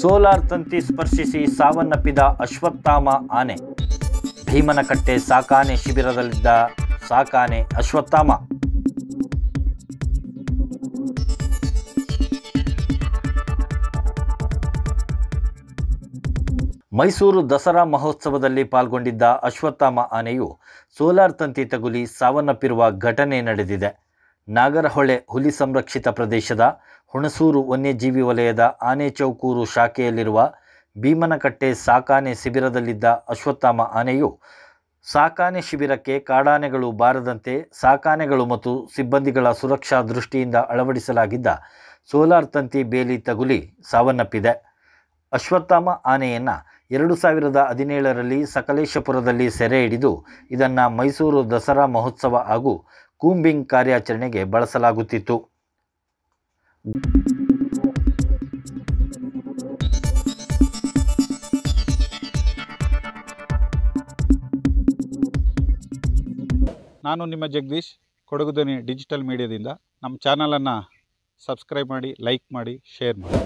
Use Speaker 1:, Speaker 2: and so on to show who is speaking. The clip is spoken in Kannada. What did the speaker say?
Speaker 1: ಸೋಲಾರ್ ತಂತಿ ಸ್ಪರ್ಶಿಸಿ ಸಾವನ್ನಪ್ಪಿದ ಅಶ್ವತ್ಥಾಮ ಆನೆ. ಭೀಮನಕಟ್ಟೆ ಸಾಕಾನೆ ಶಿಬಿರದಲ್ಲಿದ್ದ ಸಾಕಾನೆ ಅಶ್ವತ್ಥಾಮ. ಮೈಸೂರು ದಸರಾ ಮಹೋತ್ಸವದಲ್ಲಿ ಪಾಲ್ಗೊಂಡಿದ್ದ ಅಶ್ವತ್ಥಾಮ ಆನೆಯು ಸೋಲಾರ್ ತಂತಿ ತಗುಲಿ ಸಾವನ್ನಪ್ಪಿರುವ ಘಟನೆ ನಡೆದಿದೆ. ನಾಗರಹೊಳೆ ಹುಲಿ ಸಂರಕ್ಷಿತ ಪ್ರದೇಶದ ಹುಣಸೂರು ವನ್ಯಜೀವಿ ವಲಯದ ಆನೆಚೌಕೂರು ಶಾಖೆಯಲ್ಲಿರುವ ಭೀಮನಕಟ್ಟೆ ಸಾಕಾನೆ ಶಿಬಿರದಲ್ಲಿದ್ದ ಅಶ್ವತ್ಥಾಮ ಆನೆಯು ಸಾಕಾನೆ ಶಿಬಿರಕ್ಕೆ ಕಾಡಾನೆಗಳು ಬಾರದಂತೆ ಸಾಕಾನೆಗಳು ಮತ್ತು ಸಿಬ್ಬಂದಿಗಳ ಸುರಕ್ಷಾ ದೃಷ್ಟಿಯಿಂದ ಅಳವಡಿಸಲಾಗಿದ್ದ ಸೋಲಾರ್ ತಂತಿ ಬೇಲಿ ತಗುಲಿ ಸಾವನ್ನಪ್ಪಿದೆ. ಅಶ್ವತ್ಥಾಮ ಆನೆಯನ್ನು 2017ರಲ್ಲಿ ಸಕಲೇಶಪುರದಲ್ಲಿ ಸೆರೆ ಹಿಡಿದು ಇದನ್ನು ಮೈಸೂರು ದಸರಾ ಮಹೋತ್ಸವ ಹಾಗೂ ಕೂಂಬಿಂಗ್ ಕಾರ್ಯಾಚರಣೆಗೆ ಬಳಸಲಾಗುತ್ತಿತ್ತು.
Speaker 2: ನಾನು ನಿಮ್ಮ ಜಗದೀಶ್, ಕೊಡಗು ಧ್ವನಿ ಡಿಜಿಟಲ್ ಮೀಡಿಯಾದಿಂದ. ನಮ್ಮ ಚಾನಲನ್ನು ಸಬ್ಸ್ಕ್ರೈಬ್ ಮಾಡಿ, ಲೈಕ್ ಮಾಡಿ, ಶೇರ್ ಮಾಡಿ.